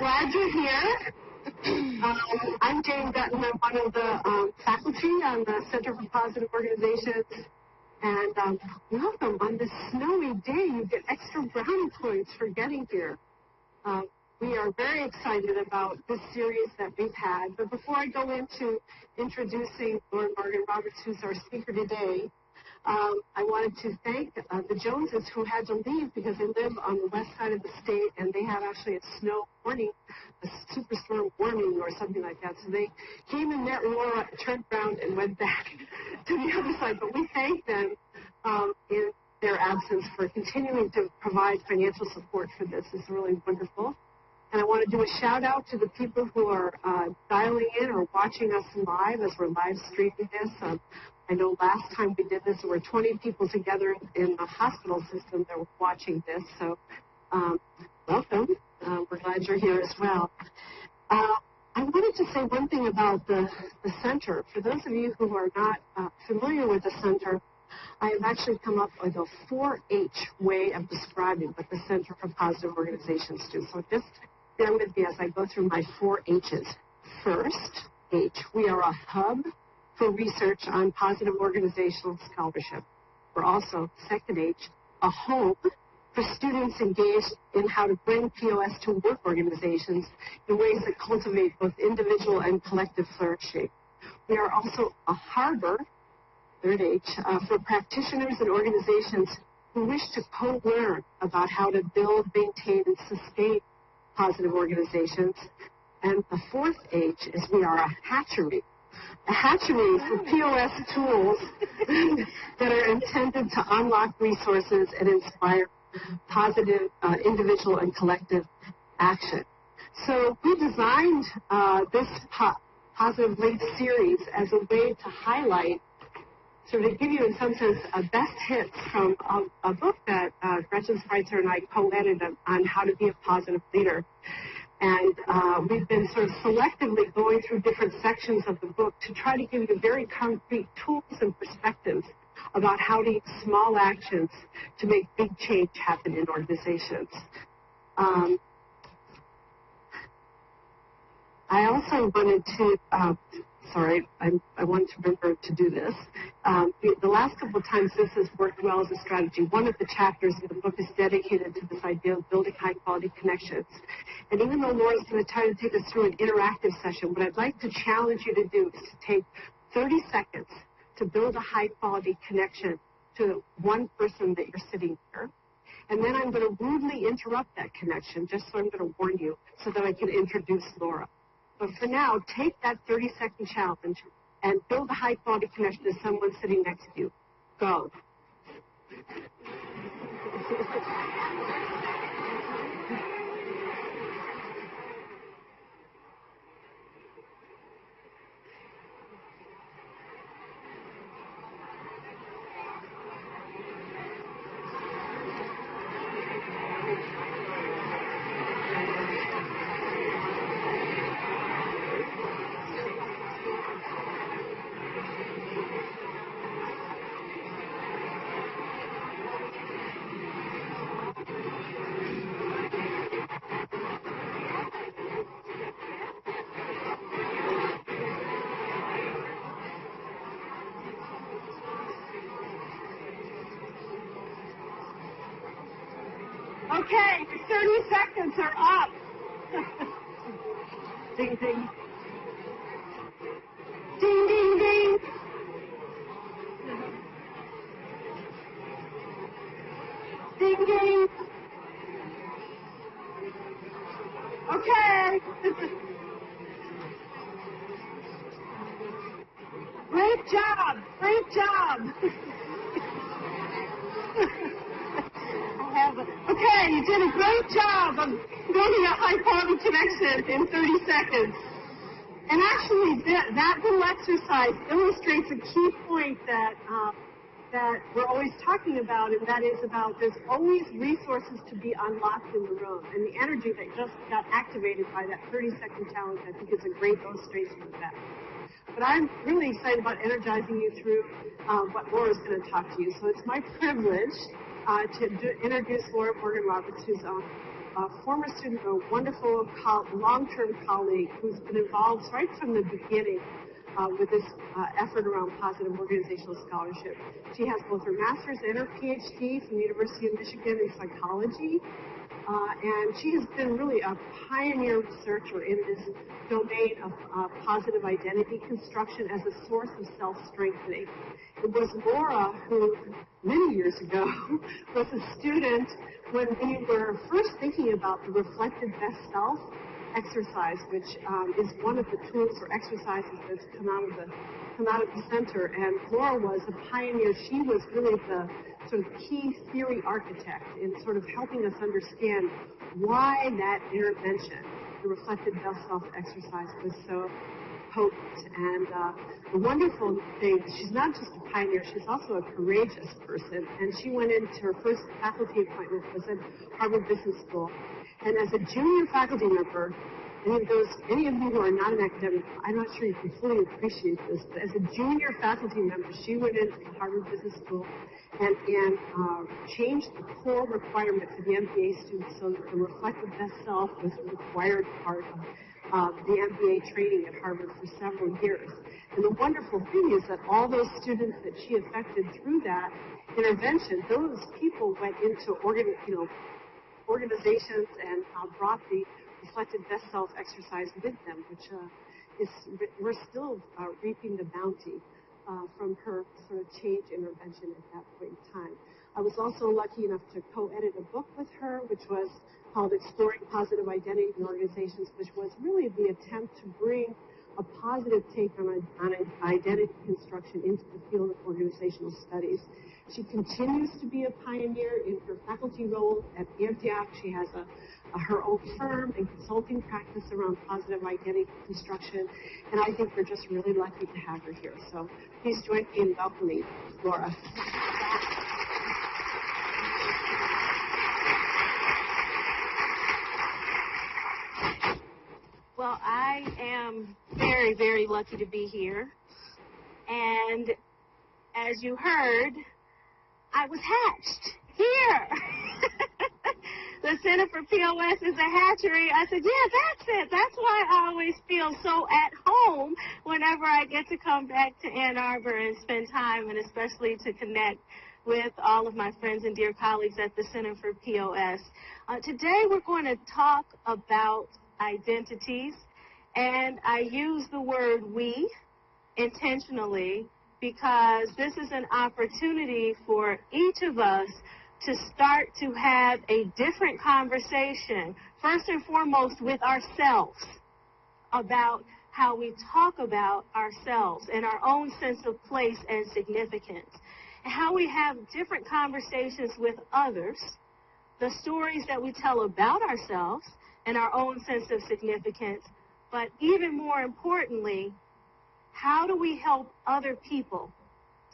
glad you're here. I'm Jane Dutton. I'm one of the faculty on the Center for Positive Organizations. And welcome. On this snowy day, you get extra brownie points for getting here. We are very excited about this series that we've had. But before I go into introducing Laura Morgan Roberts, who's our speaker today, I wanted to thank the Joneses who had to leave because they live on the west side of the state and they have actually a snow warning, a superstorm warning or something like that. So they came and met Laura, turned around and went back to the other side. But we thank them in their absence for continuing to provide financial support for this. It's really wonderful. And I want to do a shout out to the people who are dialing in or watching us live as we're live streaming this. I know last time we did this, there were 20 people together in the hospital system that were watching this. So welcome. We're glad you're here as well. I wanted to say one thing about the center. For those of you who are not familiar with the center, I have actually come up with a 4H way of describing what the Center for Positive Organizations do. So just bear with me as I go through my 4 H's. First H, we are a hub for research on positive organizational scholarship. We're also, second H, a home for students engaged in how to bring POS to work organizations in ways that cultivate both individual and collective flourishing. We are also a harbor, third H, for practitioners and organizations who wish to co-learn about how to build, maintain, and sustain positive organizations. And the fourth H is we are a hatchery. A hatchery for POS tools that are intended to unlock resources and inspire positive individual and collective action. So we designed this Positive Link series as a way to highlight, sort of give you in some sense a best hits from a book that Gretchen Spreitzer and I co-edited on how to be a positive leader. And we've been sort of selectively going through different sections of the book to try to give you very concrete tools and perspectives about how to use small actions to make big change happen in organizations. I also wanted to, I wanted to remember to do this. The last couple of times this has worked well as a strategy. One of the chapters of the book is dedicated to this idea of building high-quality connections. And even though Laura's going to try to take us through an interactive session, what I'd like to challenge you to do is to take 30 seconds to build a high-quality connection to one person that you're sitting here. And then I'm going to rudely interrupt that connection, just so I'm going to warn you, so that I can introduce Laura. But for now, take that 30-second challenge and build a high-quality connection to someone sitting next to you. Go. Okay, 30 seconds are up. Ding, ding. Ding, ding, ding. Ding, ding. Okay. Great job. Great job. Okay, you did a great job of building a high-quality connection in 30 seconds. And actually, that little exercise illustrates a key point that we're always talking about, and that is about there's always resources to be unlocked in the room. And the energy that just got activated by that 30-second challenge, I think, is a great illustration of that. But I'm really excited about energizing you through what Laura's going to talk to you. So it's my privilege to introduce Laura Morgan Roberts, who's a former student, a wonderful long-term colleague who's been involved right from the beginning with this effort around positive organizational scholarship. She has both her master's and her PhD from the University of Michigan in psychology. And she has been really a pioneer researcher in this domain of positive identity construction as a source of self-strengthening. It was Laura who, many years ago, was a student when we were first thinking about the reflected best self exercise, which is one of the tools or exercises that's come out of the center. And Laura was a pioneer. She was really the sort of key theory architect in sort of helping us understand why that intervention, the reflected best self exercise, was so potent. And the wonderful thing, she's not just a pioneer, she's also a courageous person. And she went into her first faculty appointment was at Harvard Business School. And as a junior faculty member, any of you who are not an academic, I'm not sure you can fully appreciate this, but as a junior faculty member, she went into Harvard Business School and changed the core requirement for the MBA students so that the reflective best self was a required part of the MBA training at Harvard for several years. And the wonderful thing is that all those students that she affected through that intervention, those people went into organizations and brought the reflected best self exercise with them, which we're still reaping the bounty from her sort of change intervention at that point in time. I was also lucky enough to co-edit a book with her, which was called Exploring Positive Identity in Organizations, which was really the attempt to bring a positive take on identity construction into the field of organizational studies. She continues to be a pioneer in her faculty role at Antioch. She has her own firm and consulting practice around positive identity construction, and I think we're just really lucky to have her here. So please join me in welcoming Laura. Well, I am very, very lucky to be here, and as you heard, I was hatched here. The Center for POS is a hatchery. I said, yeah, that's it. That's why I always feel so at home whenever I get to come back to Ann Arbor and spend time, and especially to connect with all of my friends and dear colleagues at the Center for POS. Today we're going to talk about identities, and I use the word we intentionally because this is an opportunity for each of us to start to have a different conversation, first and foremost with ourselves, about how we talk about ourselves and our own sense of place and significance, and how we have different conversations with others, the stories that we tell about ourselves and our own sense of significance, but even more importantly, how do we help other people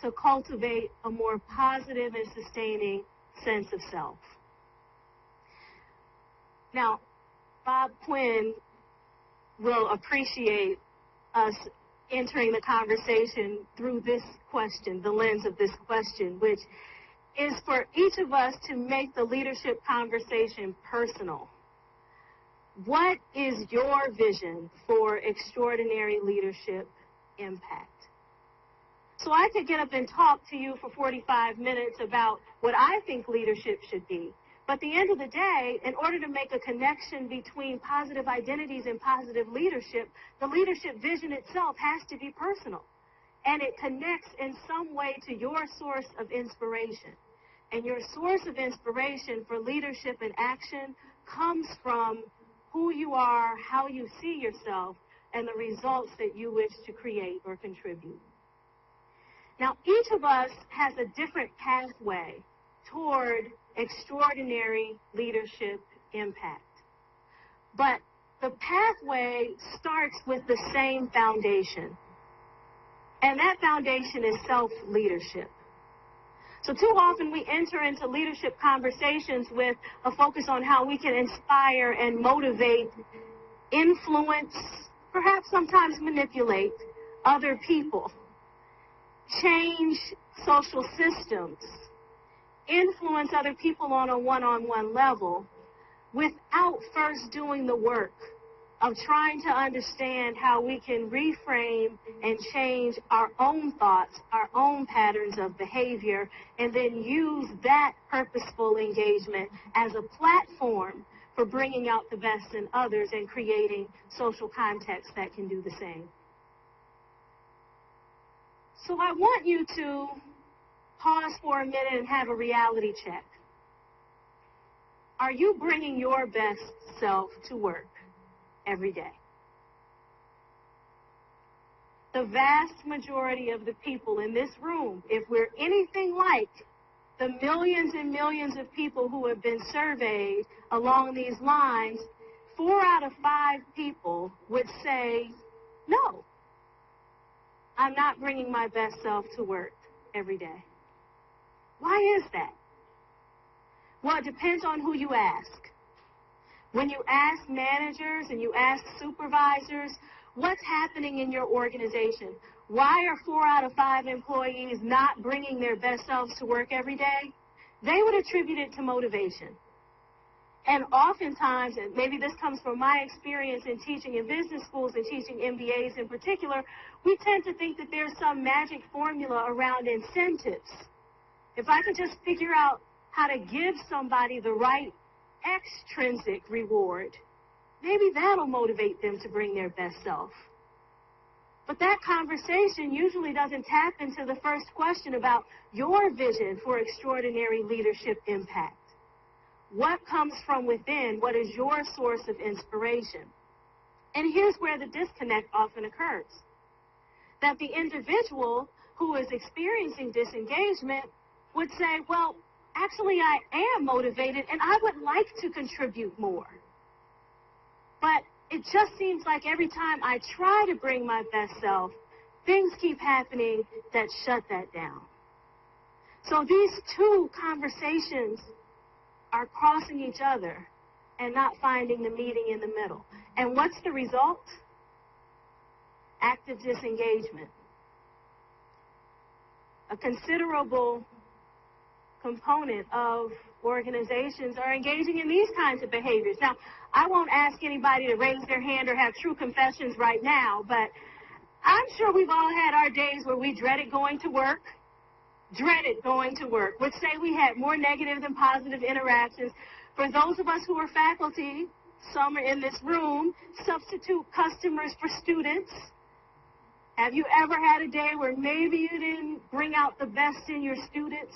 to cultivate a more positive and sustaining sense of self? Now, Bob Quinn will appreciate us entering the conversation through this question, the lens of this question, which is for each of us to make the leadership conversation personal. What is your vision for extraordinary leadership impact? So I could get up and talk to you for 45 minutes about what I think leadership should be. But at the end of the day, in order to make a connection between positive identities and positive leadership, the leadership vision itself has to be personal. And it connects in some way to your source of inspiration. And your source of inspiration for leadership and action comes from who you are, how you see yourself, and the results that you wish to create or contribute. Now, each of us has a different pathway toward extraordinary leadership impact. But the pathway starts with the same foundation. And that foundation is self-leadership. So too often we enter into leadership conversations with a focus on how we can inspire and motivate, influence, perhaps sometimes manipulate other people, change social systems, influence other people on a one-on-one level. without first doing the work of trying to understand how we can reframe and change our own thoughts, our own patterns of behavior, and then use that purposeful engagement as a platform for bringing out the best in others and creating social contexts that can do the same. So I want you to pause for a minute and have a reality check. Are you bringing your best self to work every day? The vast majority of the people in this room, if we're anything like the millions and millions of people who have been surveyed along these lines, 4 out of 5 people would say, no, I'm not bringing my best self to work every day. Why is that? Well, it depends on who you ask. When you ask managers and you ask supervisors, what's happening in your organization? Why are 4 out of 5 employees not bringing their best selves to work every day? They would attribute it to motivation. And oftentimes, and maybe this comes from my experience in teaching in business schools and teaching MBAs in particular, we tend to think that there's some magic formula around incentives. If I could just figure out how to give somebody the right extrinsic reward, maybe that'll motivate them to bring their best self. But that conversation usually doesn't tap into the first question about your vision for extraordinary leadership impact. What comes from within? What is your source of inspiration? And here's where the disconnect often occurs. That the individual who is experiencing disengagement would say, well, actually I am motivated and I would like to contribute more. But it just seems like every time I try to bring my best self, things keep happening that shut that down. So these two conversations are crossing each other and not finding the meeting in the middle. And what's the result? Active disengagement. A considerable component of organizations are engaging in these kinds of behaviors. Now, I won't ask anybody to raise their hand or have true confessions right now, but I'm sure we've all had our days where we dreaded going to work, would say we had more negative than positive interactions. For those of us who are faculty, some are in this room, substitute customers for students. Have you ever had a day where maybe you didn't bring out the best in your students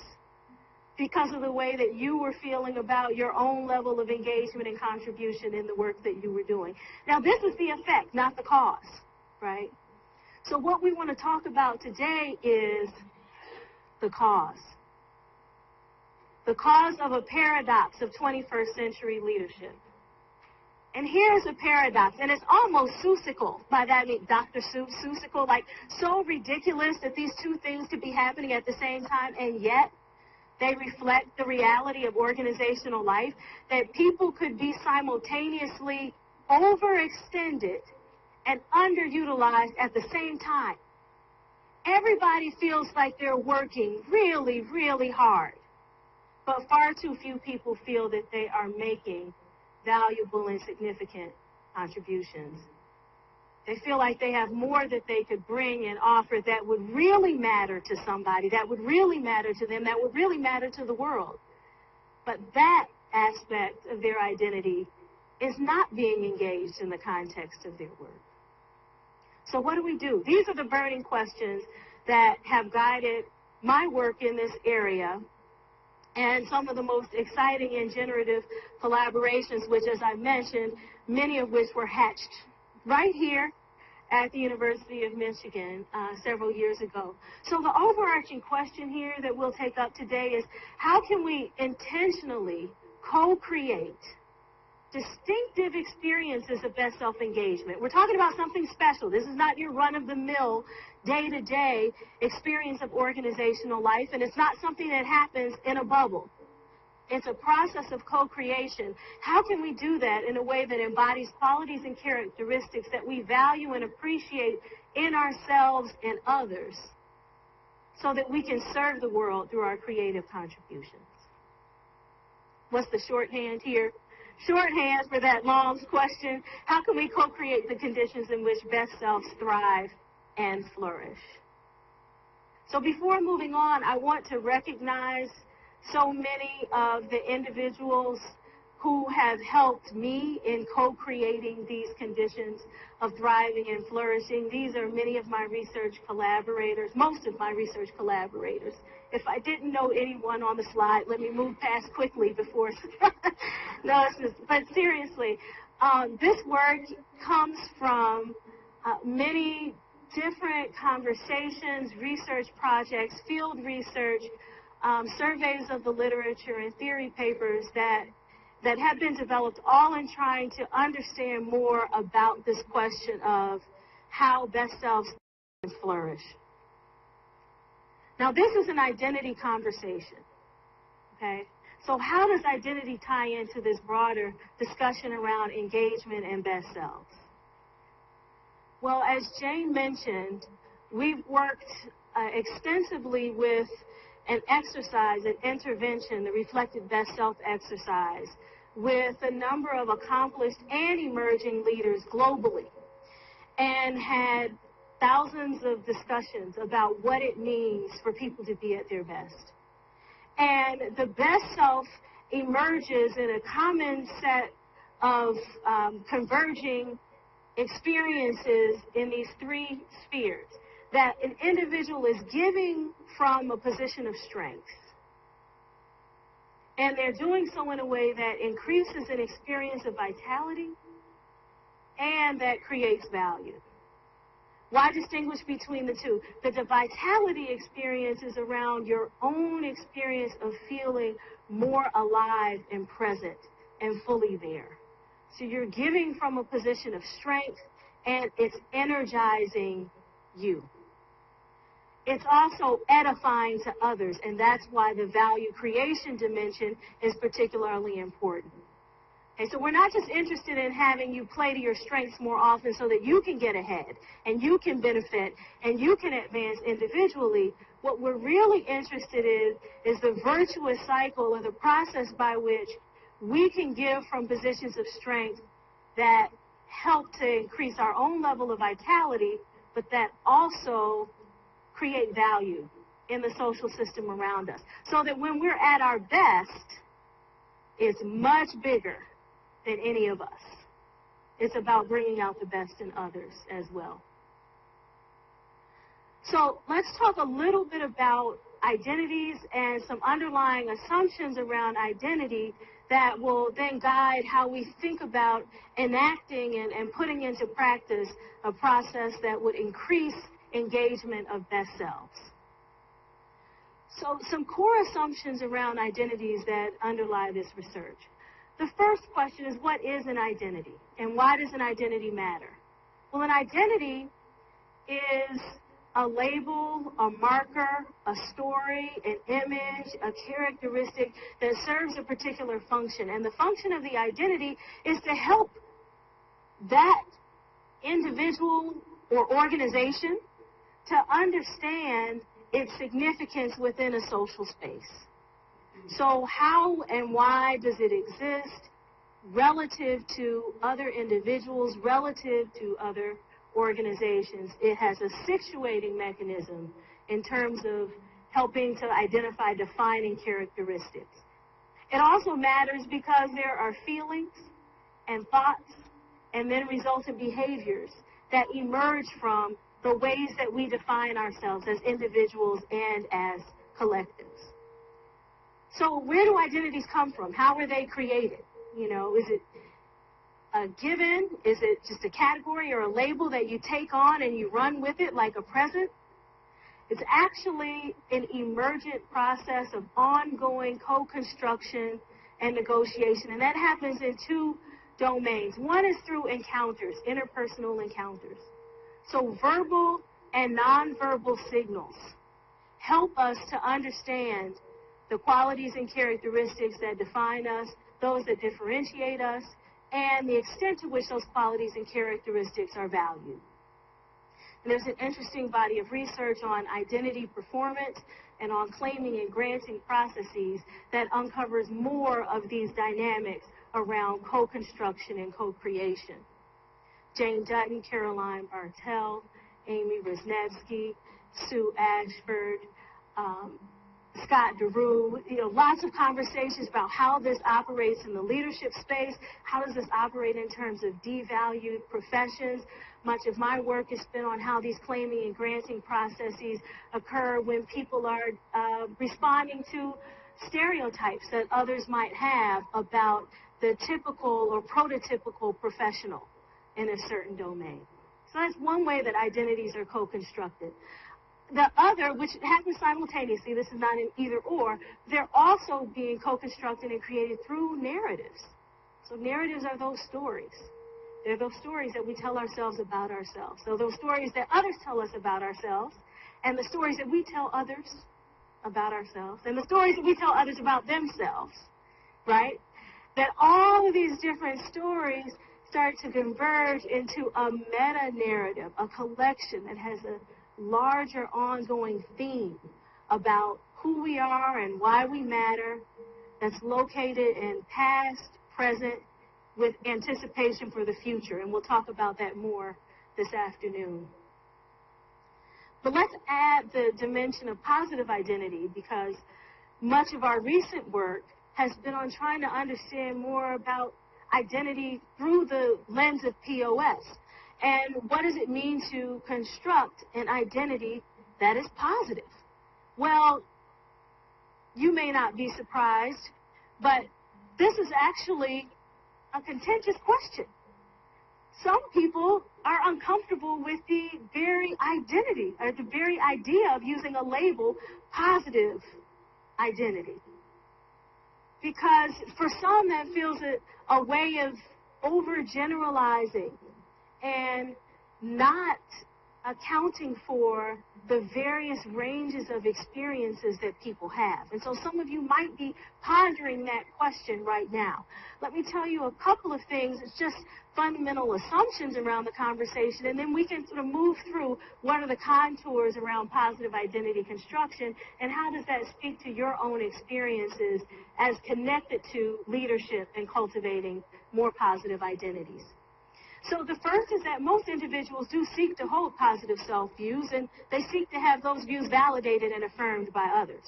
because of the way that you were feeling about your own level of engagement and contribution in the work that you were doing? Now, this is the effect, not the cause, right? So what we want to talk about today is the cause. The cause of a paradox of 21st century leadership. And here's a paradox, and it's almost Seussical. By that I mean Dr. Seuss, Seussical, like so ridiculous that these two things could be happening at the same time, and yet they reflect the reality of organizational life, that people could be simultaneously overextended and underutilized at the same time. Everybody feels like they're working really, really hard, but far too few people feel that they are making valuable and significant contributions. They feel like they have more that they could bring and offer that would really matter to somebody, that would really matter to them, that would really matter to the world. But that aspect of their identity is not being engaged in the context of their work. So what do? These are the burning questions that have guided my work in this area, and some of the most exciting and generative collaborations, which, as I mentioned, many of which were hatched right here at the University of Michigan several years ago. So the overarching question here that we'll take up today is, how can we intentionally co-create distinctive experiences of best self-engagement? We're talking about something special. This is not your run-of-the-mill, day-to-day experience of organizational life, and it's not something that happens in a bubble. It's a process of co-creation. How can we do that in a way that embodies qualities and characteristics that we value and appreciate in ourselves and others so that we can serve the world through our creative contributions? What's the shorthand here? shorthand for that long question. How can we co-create the conditions in which best selves thrive and flourish? So before moving on, I want to recognize so many of the individuals who have helped me in co-creating these conditions of thriving and flourishing. These are many of my research collaborators, most of my research collaborators. If I didn't know anyone on the slide, let me move past quickly before. No, but seriously, this work comes from many different conversations, research projects, field research, surveys of the literature and theory papers that have been developed, all in trying to understand more about this question of how best selves can flourish. Now, this is an identity conversation, okay? So how does identity tie into this broader discussion around engagement and best selves? Well, as Jane mentioned, we've worked extensively with an exercise, an intervention, the Reflected Best Self exercise, with a number of accomplished and emerging leaders globally, and had thousands of discussions about what it means for people to be at their best. And the best self emerges in a common set of converging experiences in these three spheres, that an individual is giving from a position of strength. And they're doing so in a way that increases an experience of vitality and that creates value. Why distinguish between the two? The vitality experience is around your own experience of feeling more alive and present and fully there. So you're giving from a position of strength, and it's energizing you. It's also edifying to others, and that's why the value creation dimension is particularly important. Okay, so we're not just interested in having you play to your strengths more often so that you can get ahead and you can benefit and you can advance individually. What we're really interested in is the virtuous cycle or the process by which we can give from positions of strength that help to increase our own level of vitality, but that also create value in the social system around us. So that when we're at our best, it's much bigger than any of us. It's about bringing out the best in others as well. So let's talk a little bit about identities and some underlying assumptions around identity that will then guide how we think about enacting and putting into practice a process that would increase engagement of best selves. So some core assumptions around identities that underlie this research. The first question is, what is an identity? And why does an identity matter? Well, an identity is a label, a marker, a story, an image, a characteristic that serves a particular function. And the function of the identity is to help that individual or organization to understand its significance within a social space. So how and why does it exist relative to other individuals, relative to other organizations? It has a situating mechanism in terms of helping to identify defining characteristics. It also matters because there are feelings and thoughts and then resultant behaviors that emerge from the ways that we define ourselves as individuals and as collectives. So where do identities come from? How were they created? You know, is it a given? Is it just a category or a label that you take on and you run with it like a present? It's actually an emergent process of ongoing co-construction and negotiation, and that happens in two domains. One is through encounters, interpersonal encounters. So verbal and nonverbal signals help us to understand the qualities and characteristics that define us, those that differentiate us, and the extent to which those qualities and characteristics are valued. And there's an interesting body of research on identity performance and on claiming and granting processes that uncovers more of these dynamics around co-construction and co-creation. Jane Dutton, Caroline Bartel, Amy Wisniewski, Sue Ashford, Scott DeRue, lots of conversations about how this operates in the leadership space, how does this operate in terms of devalued professions. Much of my work has been on how these claiming and granting processes occur when people are responding to stereotypes that others might have about the typical or prototypical professional in a certain domain. So that's one way that identities are co-constructed. The other, which happens simultaneously, this is not an either or, they're also being co-constructed and created through narratives. So narratives are those stories. They're those stories that we tell ourselves about ourselves. So those stories that others tell us about ourselves, and the stories that we tell others about ourselves, and the stories that we tell others about themselves, right? That all of these different stories start to converge into a meta-narrative, a collection that has a larger ongoing theme about who we are and why we matter, that's located in past, present, with anticipation for the future. And we'll talk about that more this afternoon. But let's add the dimension of positive identity, because much of our recent work has been on trying to understand more about identity through the lens of POS. And what does it mean to construct an identity that is positive? Well, you may not be surprised, but this is actually a contentious question. Some people are uncomfortable with the very identity, or the very idea of using a label, positive identity. Because for some, that feels a way of overgeneralizing and not accounting for the various ranges of experiences that people have. And so some of you might be pondering that question right now. Let me tell you a couple of things. It's just fundamental assumptions around the conversation, and then we can sort of move through what are the contours around positive identity construction, and how does that speak to your own experiences as connected to leadership and cultivating more positive identities. So the first is that most individuals do seek to hold positive self-views, and they seek to have those views validated and affirmed by others.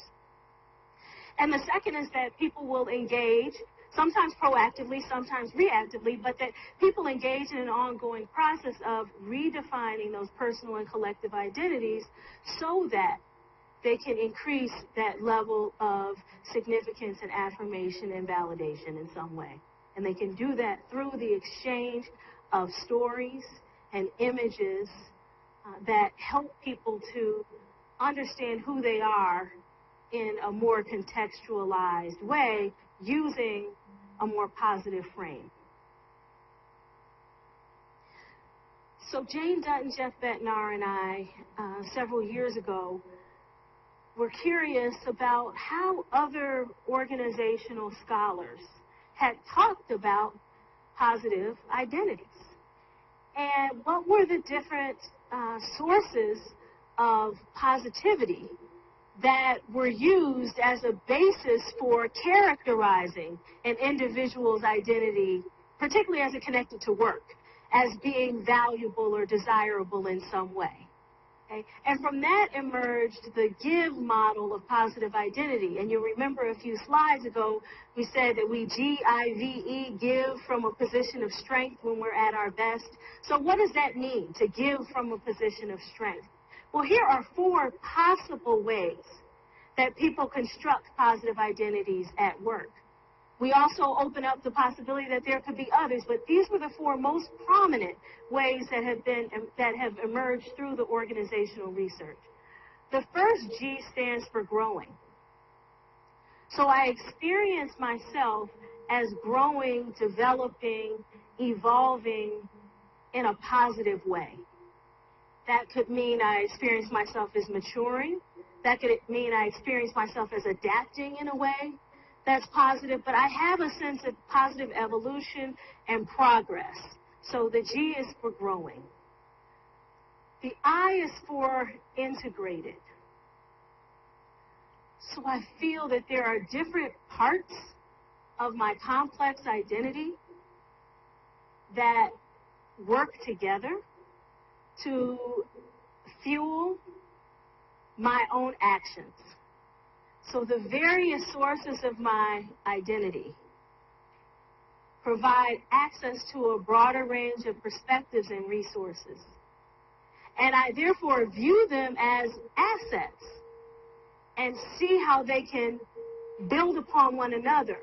And the second is that people will engage, sometimes proactively, sometimes reactively, but that people engage in an ongoing process of redefining those personal and collective identities so that they can increase that level of significance and affirmation and validation in some way. And they can do that through the exchange of stories and images that help people to understand who they are in a more contextualized way using a more positive frame. So Jane Dutton, Jeff Betnar, and I, several years ago, were curious about how other organizational scholars had talked about positive identities. And what were the different sources of positivity that were used as a basis for characterizing an individual's identity, particularly as it connected to work, as being valuable or desirable in some way. Okay? And from that emerged the GIVE model of positive identity. And you'll remember a few slides ago, we said that we G-I-V-E, give from a position of strength when we're at our best. So what does that mean, to give from a position of strength? Well, here are 4 possible ways that people construct positive identities at work. We also open up the possibility that there could be others, but these were the 4 most prominent ways that have emerged through the organizational research. The first G stands for growing. So I experience myself as growing, developing, evolving in a positive way. That could mean I experience myself as maturing. That could mean I experience myself as adapting in a way that's positive, but I have a sense of positive evolution and progress. So the G is for growing. The I is for integrated. So I feel that there are different parts of my complex identity that work together to fuel my own actions. So the various sources of my identity provide access to a broader range of perspectives and resources. And I therefore view them as assets and see how they can build upon one another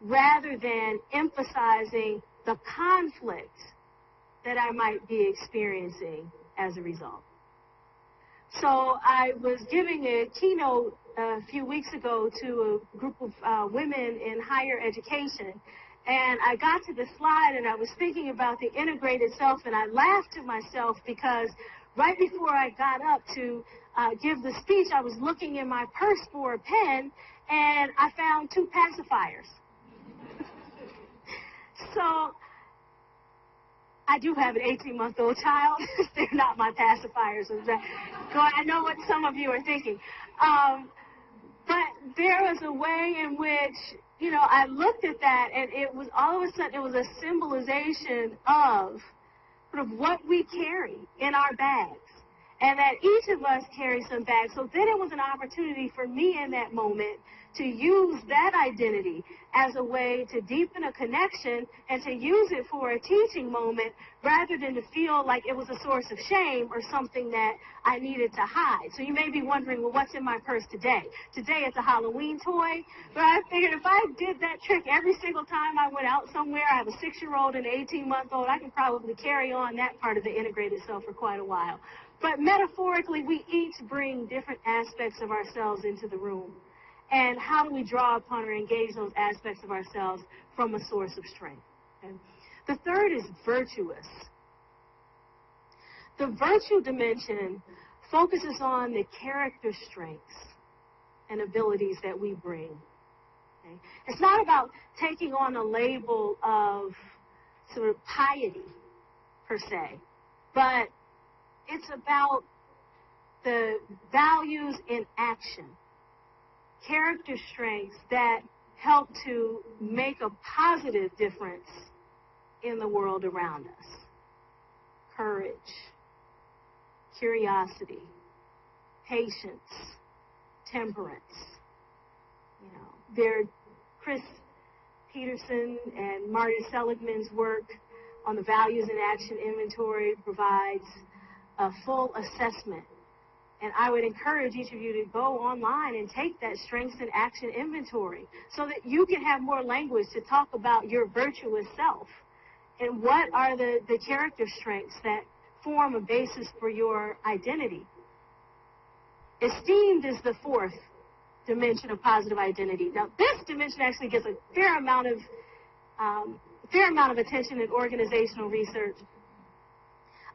rather than emphasizing the conflict that I might be experiencing as a result. So I was giving a keynote a few weeks ago to a group of women in higher education, and I got to the slide and I was thinking about the integrated self, and I laughed to myself because right before I got up to give the speech, I was looking in my purse for a pen, and I found 2 pacifiers. So I do have an 18-month-old child. They're not my pacifiers. So I know what some of you are thinking. But there was a way in which, you know, I looked at that, and it was all of a sudden, it was a symbolization of sort of what we carry in our bags, and that each of us carry some bags. So then it was an opportunity for me in that moment to use that identity as a way to deepen a connection and to use it for a teaching moment rather than to feel like it was a source of shame or something that I needed to hide. So you may be wondering, well, what's in my purse today? Today it's a Halloween toy, but I figured if I did that trick every single time I went out somewhere, I have a 6-year-old and an 18-month-old, I can probably carry on that part of the integrated self for quite a while. But metaphorically, we each bring different aspects of ourselves into the room. And how do we draw upon or engage those aspects of ourselves from a source of strength? Okay? The third is virtuous. The virtue dimension focuses on the character strengths and abilities that we bring. Okay? It's not about taking on a label of sort of piety, per se, but it's about the values in action. Character strengths that help to make a positive difference in the world around us. Courage, curiosity, patience, temperance. You know, Chris Peterson and Marty Seligman's work on the Values in Action Inventory provides a full assessment. And I would encourage each of you to go online and take that Strengths in Action Inventory so that you can have more language to talk about your virtuous self and what are the character strengths that form a basis for your identity. Esteemed is the fourth dimension of positive identity. Now, this dimension actually gets a fair amount of attention in organizational research.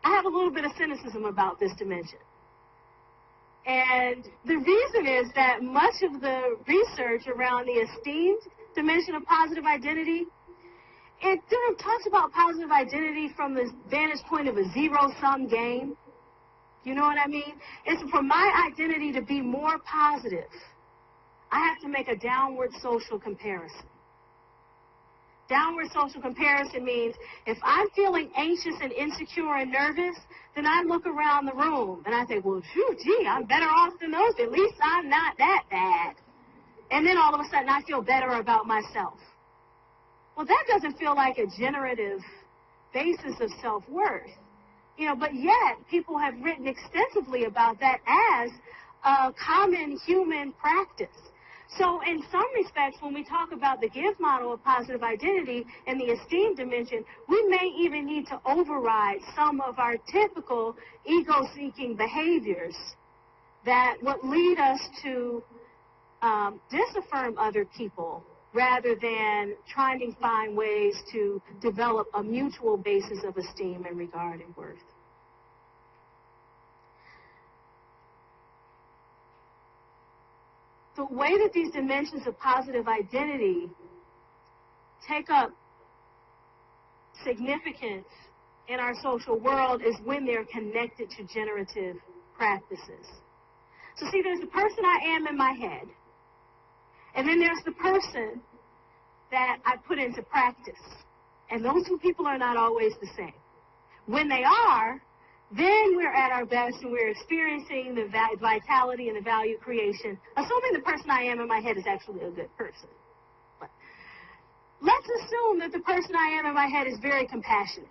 I have a little bit of cynicism about this dimension. And the reason is that much of the research around the esteemed dimension of positive identity, it sort of talks about positive identity from the vantage point of a zero-sum game. You know what I mean? It's for my identity to be more positive, I have to make a downward social comparison. Downward social comparison means if I'm feeling anxious and insecure and nervous, then I look around the room and I think, well, gee, I'm better off than those. At least I'm not that bad. And then all of a sudden I feel better about myself. Well, that doesn't feel like a generative basis of self-worth. You know, but yet people have written extensively about that as a common human practice. So in some respects, when we talk about the give model of positive identity and the esteem dimension, we may even need to override some of our typical ego-seeking behaviors that would lead us to disaffirm other people rather than trying to find ways to develop a mutual basis of esteem and regard and worth. The way that these dimensions of positive identity take up significance in our social world is when they're connected to generative practices. So see, there's the person I am in my head, and then there's the person that I put into practice. And those two people are not always the same. When they are, then we're at our best and we're experiencing the vitality and the value creation, assuming the person I am in my head is actually a good person. But let's assume that the person I am in my head is very compassionate.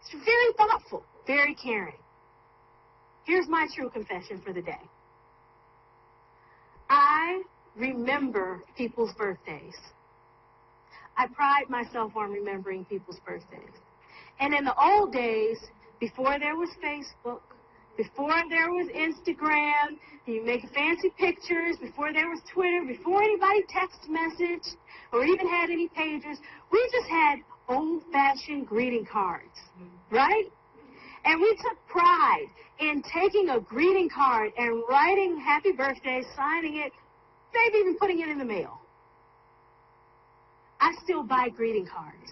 It's very thoughtful, very caring. Here's my true confession for the day. I remember people's birthdays. I pride myself on remembering people's birthdays. And in the old days, before there was Facebook, before there was Instagram, you make fancy pictures, before there was Twitter, before anybody text message or even had any pagers, we just had old-fashioned greeting cards, right? And we took pride in taking a greeting card and writing happy birthday, signing it, maybe even putting it in the mail. I still buy greeting cards.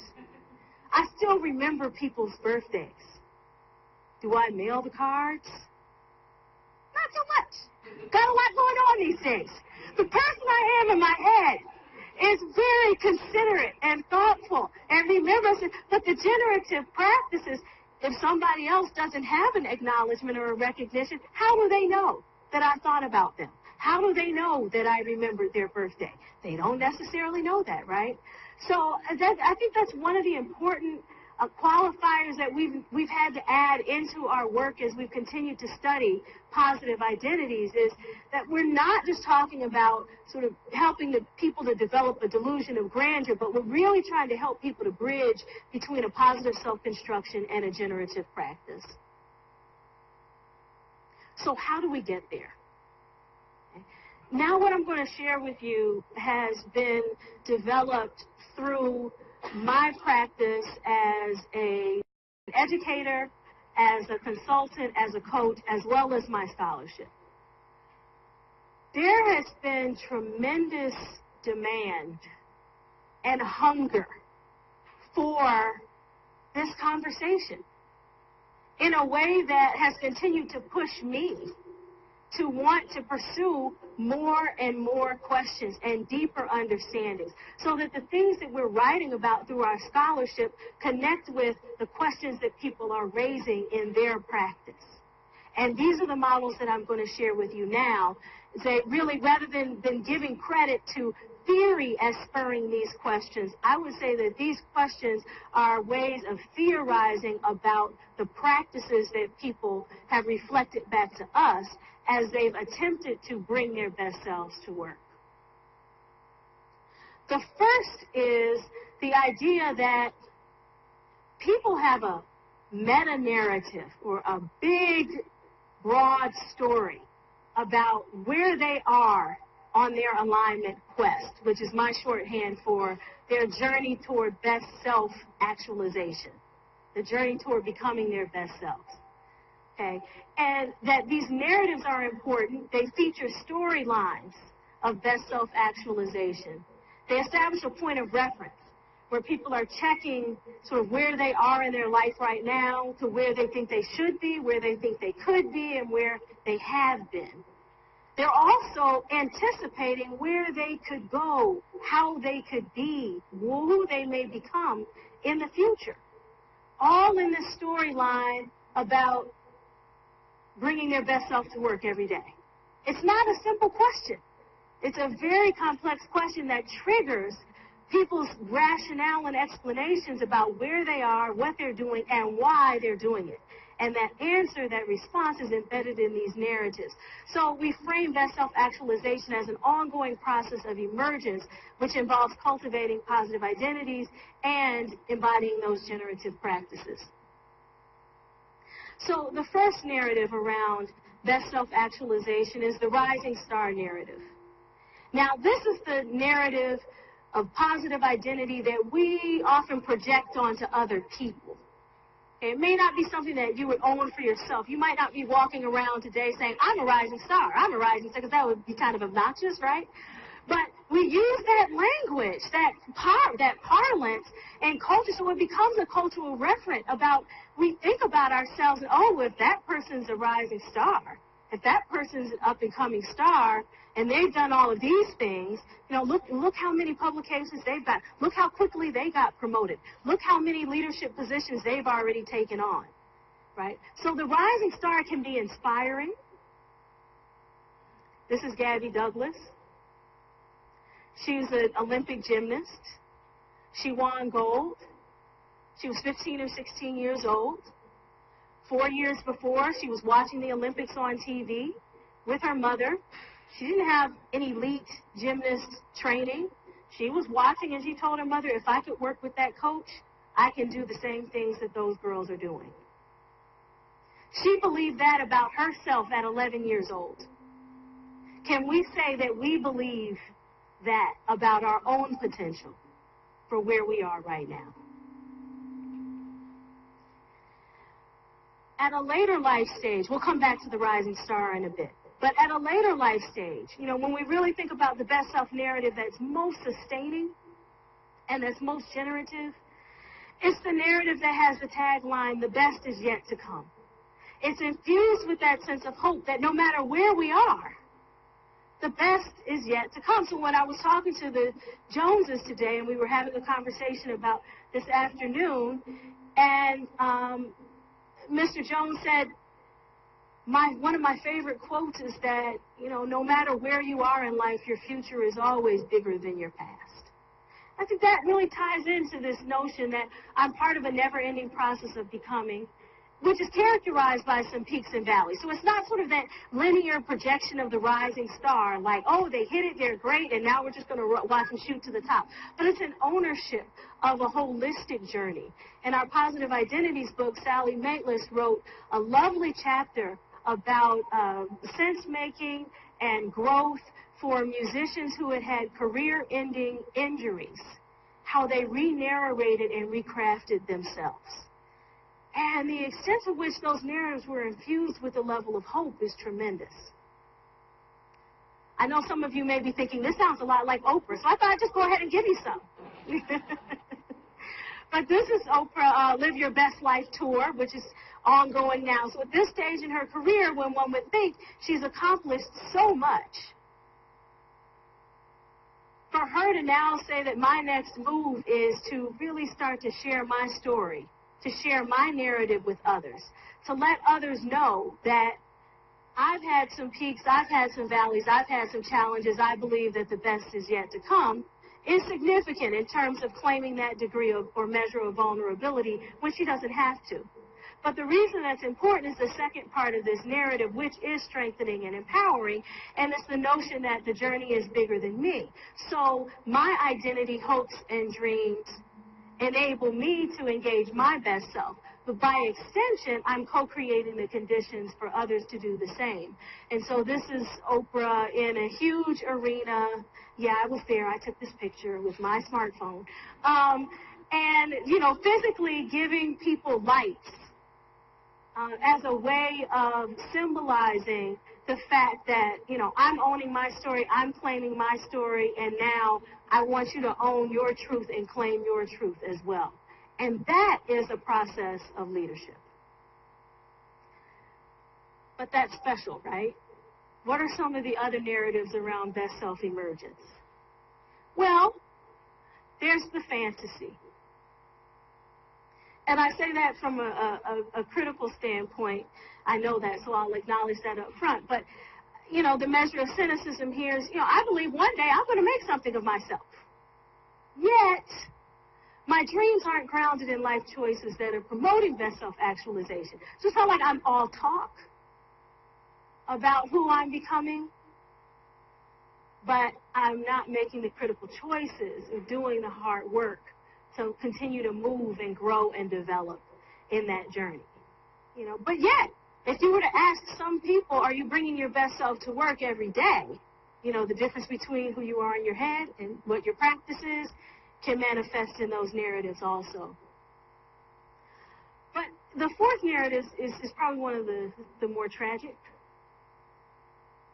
I still remember people's birthdays. Do I mail the cards? Not so much. Got a lot going on these days. The person I am in my head is very considerate and thoughtful and remembers it. But the generative practices, if somebody else doesn't have an acknowledgement or a recognition, how do they know that I thought about them? How do they know that I remembered their birthday? They don't necessarily know that, right? So I think that's one of the important qualifiers that we've had to add into our work as we've continued to study positive identities, is that we're not just talking about sort of helping the people to develop a delusion of grandeur, but we're really trying to help people to bridge between a positive self-construction and a generative practice. So how do we get there? Now what I'm going to share with you has been developed through my practice as an educator, as a consultant, as a coach, as well as my scholarship. There has been tremendous demand and hunger for this conversation in a way that has continued to push me to want to pursue more and more questions and deeper understandings, so that the things that we're writing about through our scholarship connect with the questions that people are raising in their practice. And these are the models that I'm going to share with you now. They really, rather than giving credit to theory as spurring these questions, I would say that these questions are ways of theorizing about the practices that people have reflected back to us as they've attempted to bring their best selves to work. The first is the idea that people have a meta-narrative or a big, broad story about where they are on their alignment quest, which is my shorthand for their journey toward best self-actualization, the journey toward becoming their best selves. Okay, and that these narratives are important. They feature storylines of best self-actualization. They establish a point of reference where people are checking sort of where they are in their life right now to where they think they should be, where they think they could be, and where they have been. They're also anticipating where they could go, how they could be, who they may become in the future. All in this storyline about bringing their best self to work every day. It's not a simple question. It's a very complex question that triggers people's rationale and explanations about where they are, what they're doing, and why they're doing it. And that answer, that response, is embedded in these narratives. So we frame best self-actualization as an ongoing process of emergence, which involves cultivating positive identities and embodying those generative practices. So the first narrative around best self-actualization is the rising star narrative. Now, this is the narrative of positive identity that we often project onto other people. Okay, it may not be something that you would own for yourself. You might not be walking around today saying, I'm a rising star, I'm a rising star, because that would be kind of obnoxious, right? But we use that language, that parlance and culture, so it becomes a cultural referent about, we think about ourselves, oh, if that person's a rising star, if that person's an up-and-coming star, and they've done all of these things, look how many publications they've got. Look how quickly they got promoted. Look how many leadership positions they've already taken on, right? So the rising star can be inspiring. This is Gabby Douglas. She's an Olympic gymnast. She won gold. She was 15 or 16 years old. 4 years before, she was watching the Olympics on TV with her mother. She didn't have any elite gymnast training. She was watching, and she told her mother, if I could work with that coach, I can do the same things that those girls are doing. She believed that about herself at 11 years old. Can we say that we believe that about our own potential for where we are right now? At a later life stage, we'll come back to the rising star in a bit, but at a later life stage, when we really think about the best self narrative that's most sustaining and that's most generative, it's the narrative that has the tagline, the best is yet to come. It's infused with that sense of hope that no matter where we are, the best is yet to come. So when I was talking to the Joneses today, and we were having a conversation about this afternoon, and Mr. Jones said, one of my favorite quotes is that, no matter where you are in life, your future is always bigger than your past. I think that really ties into this notion that I'm part of a never-ending process of becoming, which is characterized by some peaks and valleys. So it's not sort of that linear projection of the rising star, like, oh, they hit it, they're great, and now we're just going to watch them shoot to the top. But it's an ownership of a holistic journey. In our Positive Identities book, Sally Maitlis wrote a lovely chapter about sense-making and growth for musicians who had had career-ending injuries, how they re-narrated and recrafted themselves. And the extent to which those narratives were infused with a level of hope is tremendous. I know some of you may be thinking, this sounds a lot like Oprah, so I thought I'd just go ahead and give you some. But this is Oprah Live Your Best Life Tour, which is ongoing now. So at this stage in her career, when one would think she's accomplished so much, for her to now say that my next move is to really start to share my story, to share my narrative with others, to let others know that I've had some peaks, I've had some valleys, I've had some challenges, I believe that the best is yet to come, is significant in terms of claiming that degree of or measure of vulnerability when she doesn't have to. But the reason that's important is the second part of this narrative, which is strengthening and empowering, and it's the notion that the journey is bigger than me. So my identity, hopes, and dreams enable me to engage my best self. But by extension, I'm co-creating the conditions for others to do the same. And so this is Oprah in a huge arena. Yeah, I was there. I took this picture with my smartphone. And, physically giving people lights as a way of symbolizing the fact that, I'm owning my story, I'm claiming my story, and now I want you to own your truth and claim your truth as well. And that is a process of leadership. But that's special, right? What are some of the other narratives around best self-emergence? Well, there's the fantasy. And I say that from a critical standpoint. I know that, so I'll acknowledge that up front. But, the measure of cynicism here is, I believe one day I'm going to make something of myself. Yet, my dreams aren't grounded in life choices that are promoting best self-actualization. So it's not like I'm all talk about who I'm becoming, but I'm not making the critical choices or doing the hard work to continue to move and grow and develop in that journey. But yet, if you were to ask some people, are you bringing your best self to work every day? The difference between who you are in your head and what your practice is can manifest in those narratives also. But the fourth narrative is probably one of the more tragic.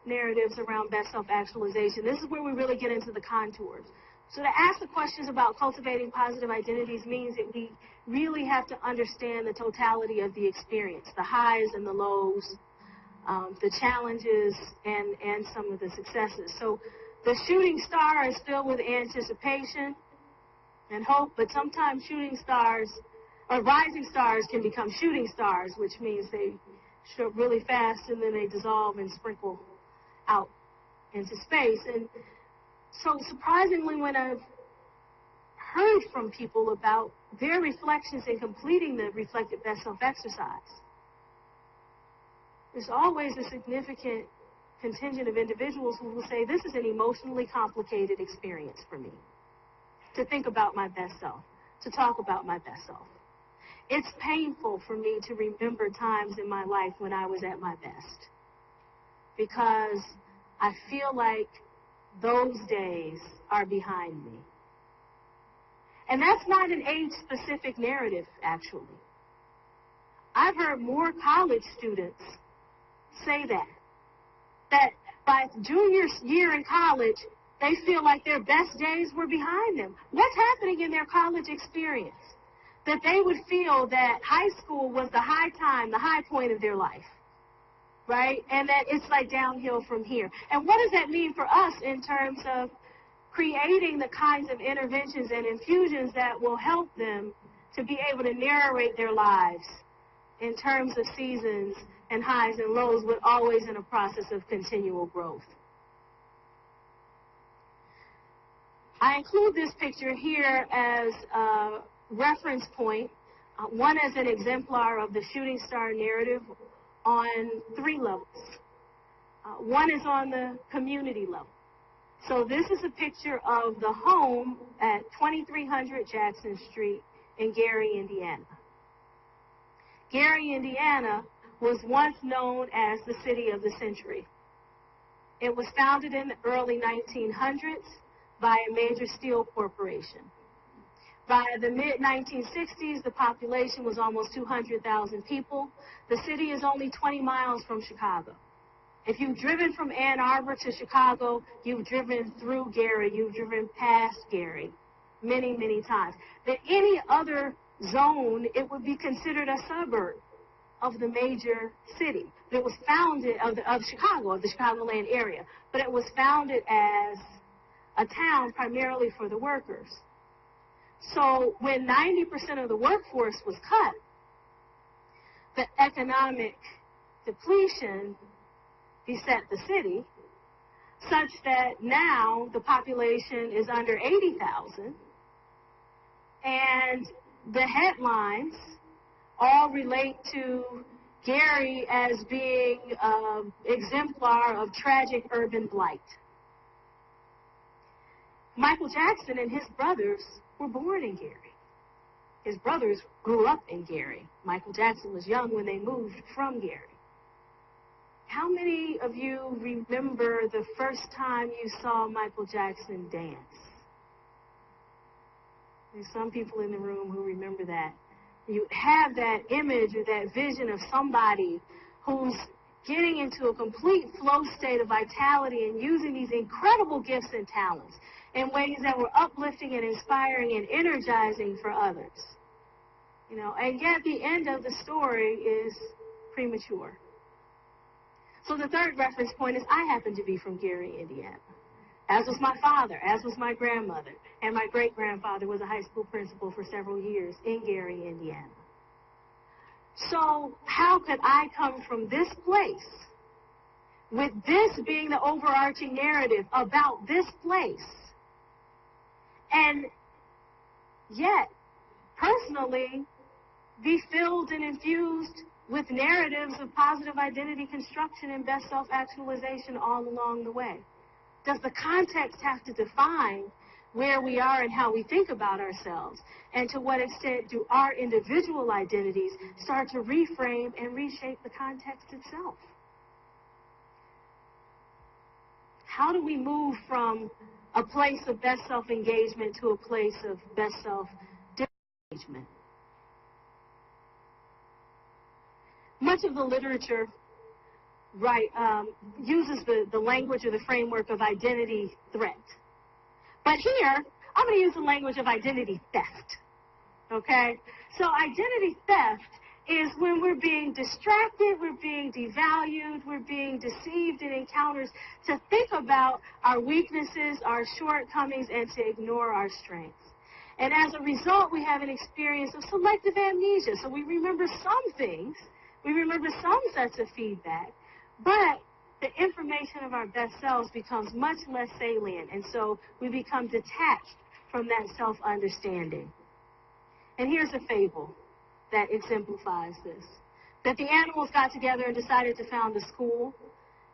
narratives around best self-actualization. This is where we really get into the contours. So to ask the questions about cultivating positive identities means that we really have to understand the totality of the experience, the highs and the lows, the challenges, and some of the successes. So the shooting star is filled with anticipation and hope, but sometimes shooting stars, or rising stars, can become shooting stars, which means they shoot up really fast and then they dissolve and sprinkle out into space. And so surprisingly, when I've heard from people about their reflections in completing the Reflected Best Self exercise, there's always a significant contingent of individuals who will say, this is an emotionally complicated experience for me, to think about my best self, to talk about my best self. It's painful for me to remember times in my life when I was at my best, because I feel like those days are behind me. And that's not an age-specific narrative, actually. I've heard more college students say that by junior year in college, they feel like their best days were behind them. What's happening in their college experience? That they would feel that high school was the high time, the high point of their life, right? And that it's like downhill from here. And what does that mean for us in terms of creating the kinds of interventions and infusions that will help them to be able to narrate their lives in terms of seasons and highs and lows, but always in a process of continual growth? I include this picture here as a reference point, one as an exemplar of the shooting star narrative on 3 levels. One is on the community level. So this is a picture of the home at 2300 Jackson Street in Gary, Indiana. Gary, Indiana was once known as the city of the century. It was founded in the early 1900s by a major steel corporation. By the mid-1960s, the population was almost 200,000 people. The city is only 20 miles from Chicago. If you've driven from Ann Arbor to Chicago, you've driven through Gary, you've driven past Gary many, many times. In any other zone, it would be considered a suburb of the major city. It was founded, of Chicago, of the Chicagoland area, but it was founded as a town primarily for the workers. So when 90% of the workforce was cut, the economic depletion beset the city, such that now the population is under 80,000, and the headlines all relate to Gary as being an exemplar of tragic urban blight. Michael Jackson and his brothers were born in Gary. His brothers grew up in Gary. Michael Jackson was young when they moved from Gary. How many of you remember the first time you saw Michael Jackson dance? There's some people in the room who remember that. You have that image or that vision of somebody who's getting into a complete flow state of vitality and using these incredible gifts and talents in ways that were uplifting and inspiring and energizing for others. You know, and yet the end of the story is premature. So the third reference point is I happen to be from Gary, Indiana, as was my father, as was my grandmother, and my great-grandfather was a high school principal for several years in Gary, Indiana. So how could I come from this place, with this being the overarching narrative about this place, and yet personally be filled and infused with narratives of positive identity construction and best self-actualization all along the way? Does the context have to define where we are and how we think about ourselves? And to what extent do our individual identities start to reframe and reshape the context itself? How do we move from a place of best self-engagement to a place of best self-disengagement? Much of the literature uses the language or the framework of identity threat. But here, I'm going to use the language of identity theft, okay? So identity theft is when we're being distracted, we're being devalued, we're being deceived in encounters to think about our weaknesses, our shortcomings, and to ignore our strengths. And as a result, we have an experience of selective amnesia. So we remember some things, we remember some sets of feedback, but the information of our best selves becomes much less salient, and so we become detached from that self-understanding. And here's a fable that exemplifies this. That the animals got together and decided to found a school.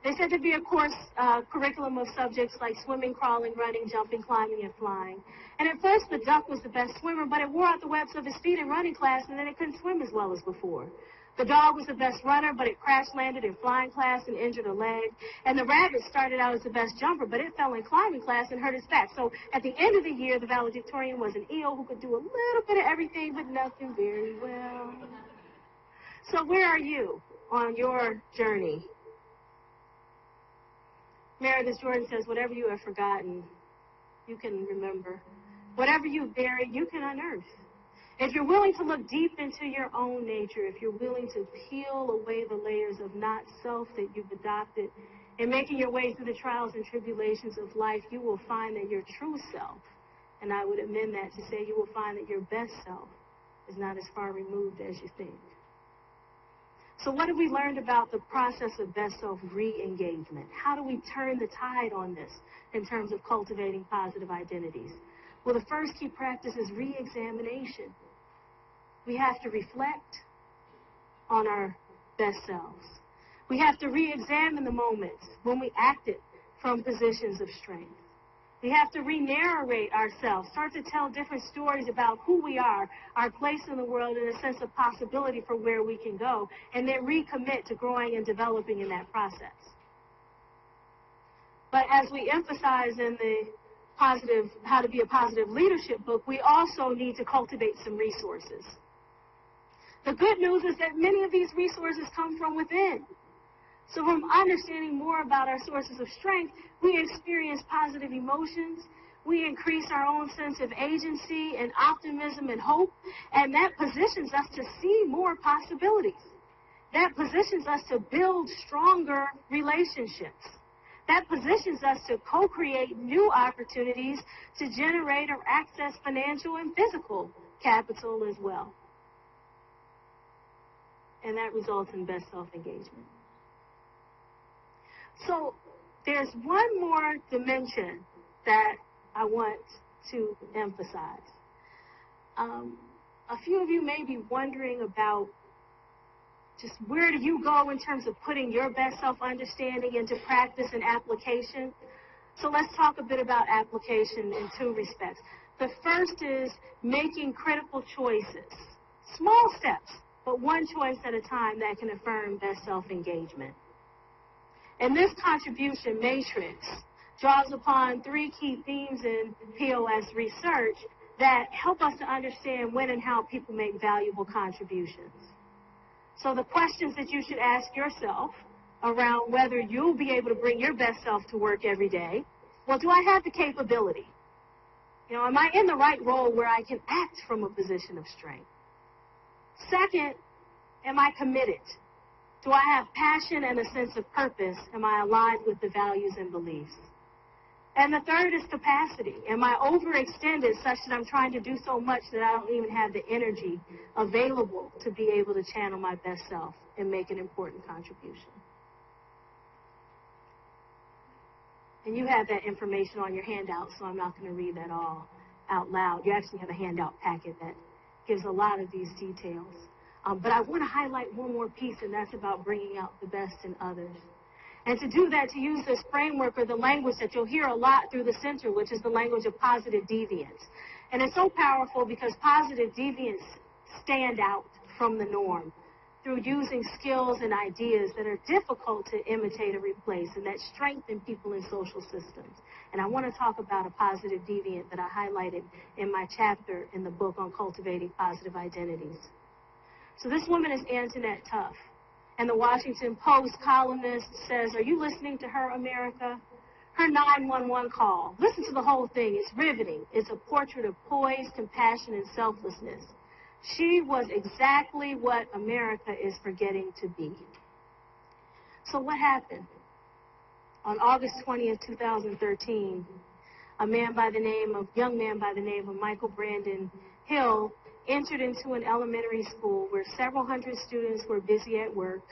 They said there'd be a course curriculum of subjects like swimming, crawling, running, jumping, climbing, and flying. And at first the duck was the best swimmer, but it wore out the webs of his feet in running class, and then it couldn't swim as well as before. The dog was the best runner, but it crash-landed in flying class and injured a leg. And the rabbit started out as the best jumper, but it fell in climbing class and hurt its back. So at the end of the year, the valedictorian was an eel who could do a little bit of everything, but nothing very well. So where are you on your journey? Meredith Jordan says, whatever you have forgotten, you can remember. Whatever you've buried, you can unearth. If you're willing to look deep into your own nature, if you're willing to peel away the layers of not self that you've adopted, and making your way through the trials and tribulations of life, you will find that your true self, and I would amend that to say you will find that your best self is not as far removed as you think. So what have we learned about the process of best self re-engagement? How do we turn the tide on this in terms of cultivating positive identities? Well, the first key practice is re-examination. We have to reflect on our best selves. We have to re-examine the moments when we acted from positions of strength. We have to re-narrate ourselves, start to tell different stories about who we are, our place in the world, and a sense of possibility for where we can go, and then recommit to growing and developing in that process. But as we emphasize in the How to Be a Positive Leadership book, we also need to cultivate some resources. The good news is that many of these resources come from within. So from understanding more about our sources of strength, we experience positive emotions, we increase our own sense of agency and optimism and hope, and that positions us to see more possibilities. That positions us to build stronger relationships. That positions us to co-create new opportunities to generate or access financial and physical capital as well. And that results in best self-engagement. So there's one more dimension that I want to emphasize. A few of you may be wondering about just where do you go in terms of putting your best self-understanding into practice and application? So let's talk a bit about application in two respects. The first is making critical choices. Small steps, but one choice at a time that can affirm best self-engagement. And this contribution matrix draws upon three key themes in POS research that help us to understand when and how people make valuable contributions. So the questions that you should ask yourself around whether you'll be able to bring your best self to work every day. Well, do I have the capability? Am I in the right role where I can act from a position of strength? Second, am I committed? Do I have passion and a sense of purpose? Am I aligned with the values and beliefs? And the third is capacity. Am I overextended such that I'm trying to do so much that I don't even have the energy available to be able to channel my best self and make an important contribution? And you have that information on your handout, so I'm not going to read that all out loud. You actually have a handout packet that gives a lot of these details. But I want to highlight one more piece, and that's about bringing out the best in others. And to do that, to use this framework or the language that you'll hear a lot through the center, which is the language of positive deviance. And it's so powerful because positive deviance stand out from the norm through using skills and ideas that are difficult to imitate or replace and that strengthen people in social systems. And I want to talk about a positive deviant that I highlighted in my chapter in the book on cultivating positive identities. So this woman is Antoinette Tuff. And the Washington Post columnist says, "Are you listening to her, America? Her 911 call. Listen to the whole thing. It's riveting. It's a portrait of poise, compassion, and selflessness. She was exactly what America is forgetting to be." So what happened? On August 20th, 2013, a young man by the name of Michael Brandon Hill entered into an elementary school where several hundred students were busy at work,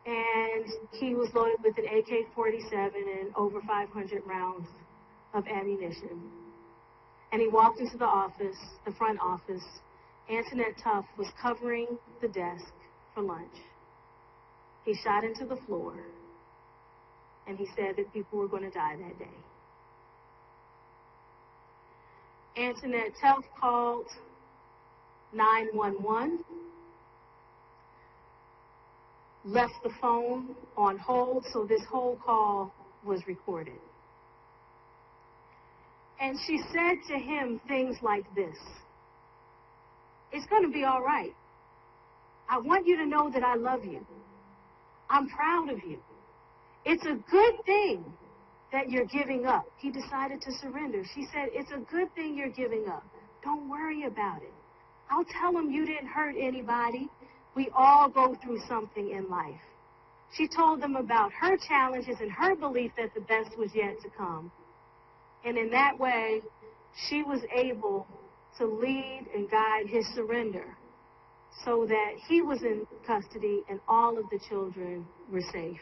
and he was loaded with an AK-47 and over 500 rounds of ammunition. And he walked into the front office. Antoinette Tuff was covering the desk for lunch. He shot into the floor, and he said that people were going to die that day. Antoinette Tuff called 911, left the phone on hold, so this whole call was recorded. And she said to him things like this: "It's going to be all right. I want you to know that I love you. I'm proud of you. It's a good thing that you're giving up." He decided to surrender. She said, "It's a good thing you're giving up. Don't worry about it. I'll tell them you didn't hurt anybody. We all go through something in life." She told them about her challenges and her belief that the best was yet to come. And in that way, she was able to lead and guide his surrender so that he was in custody and all of the children were safe.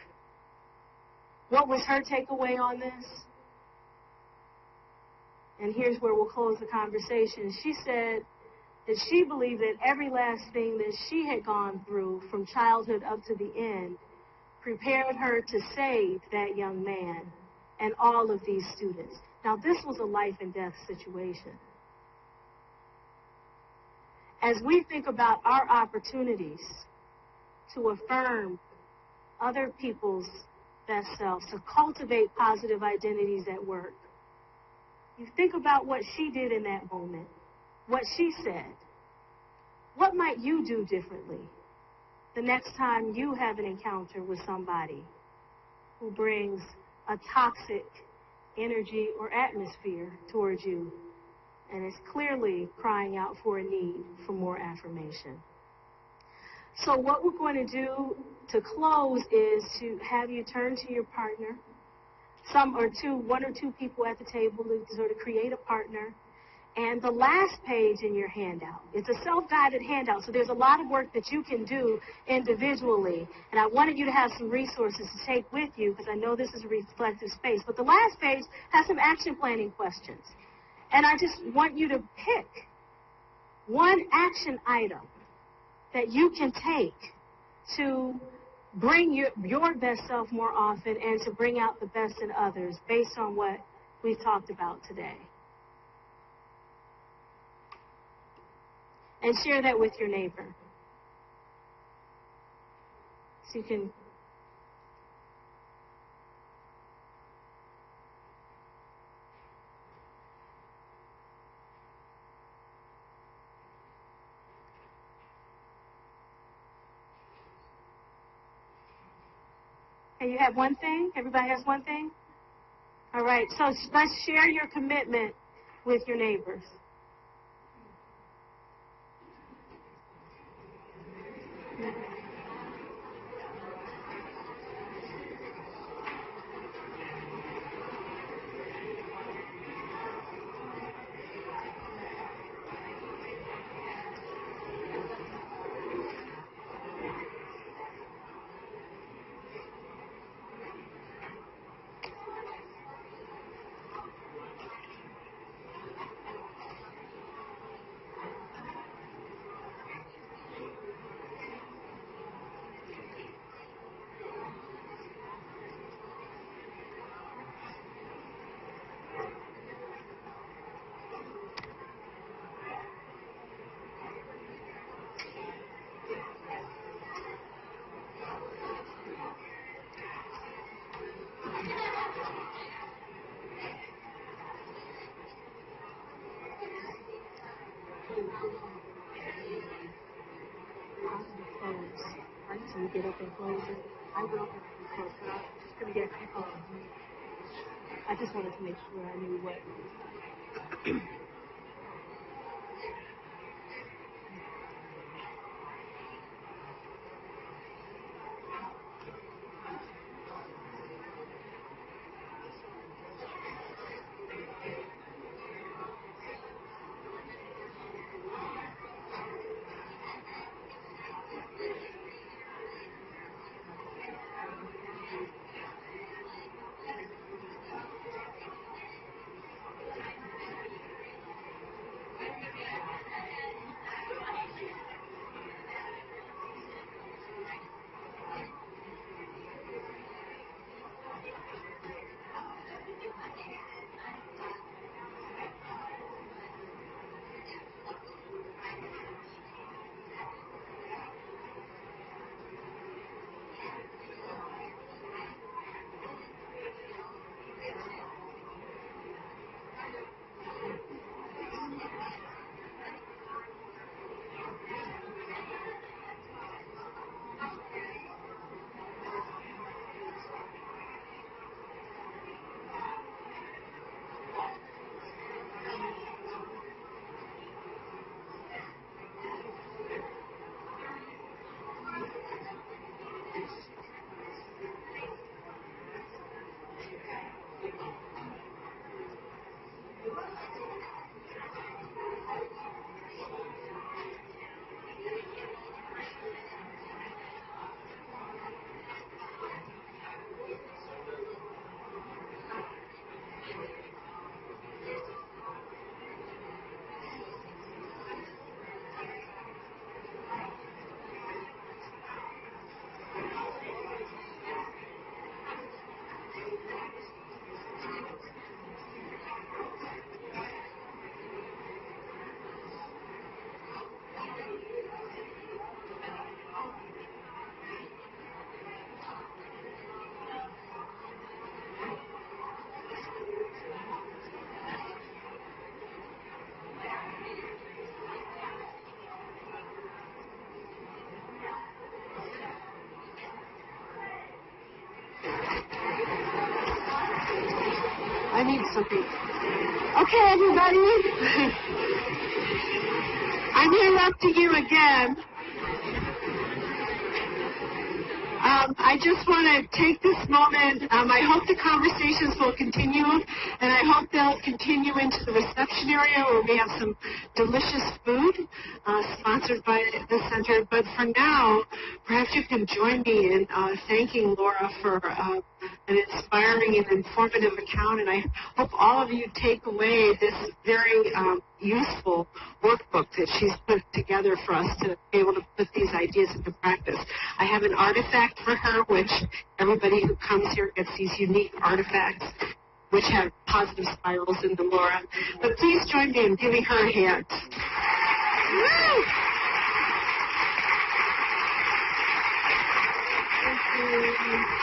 What was her takeaway on this? And here's where we'll close the conversation. She said that she believed that every last thing that she had gone through from childhood up to the end prepared her to save that young man and all of these students. Now, this was a life and death situation. As we think about our opportunities to affirm other people's best selves, to cultivate positive identities at work, you think about what she did in that moment, what she said. What might you do differently the next time you have an encounter with somebody who brings a toxic energy or atmosphere towards you and is clearly crying out for a need for more affirmation? So what we're going to do to close is to have you turn to your partner, one or two people at the table to sort of create a partner. And the last page in your handout, it's a self-guided handout, so there's a lot of work that you can do individually. And I wanted you to have some resources to take with you because I know this is a reflective space. But the last page has some action planning questions. And I just want you to pick one action item that you can take to bring your best self more often and to bring out the best in others based on what we've talked about today. And share that with your neighbor. So you can you have one thing? Everybody has one thing? All right, so let's share your commitment with your neighbors. So you get up and close it. I will when I close it. I'm just going to get people. I just wanted to make sure I knew what. I need something. Okay, everybody. I'm interrupting you again. I just want to take this moment. I hope the conversations will continue, and I hope they'll continue into the reception area where we have some delicious food sponsored by the center. But for now, perhaps you can join me in thanking Laura for an inspiring and informative account, and I hope all of you take away this very useful workbook that she's put together for us to be able to put these ideas into practice. I have an artifact for her, which everybody who comes here gets these unique artifacts which have positive spirals in them, Laura. But please join me in giving her a hand. Woo! Thank you.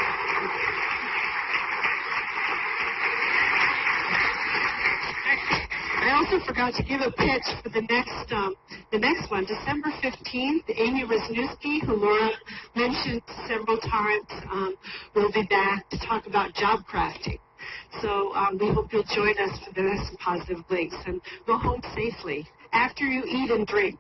I also forgot to give a pitch for the next one, December 15th. Amy Wisniewski, who Laura mentioned several times, will be back to talk about job crafting. So we hope you'll join us for the next Positive Links, and go home safely after you eat and drink.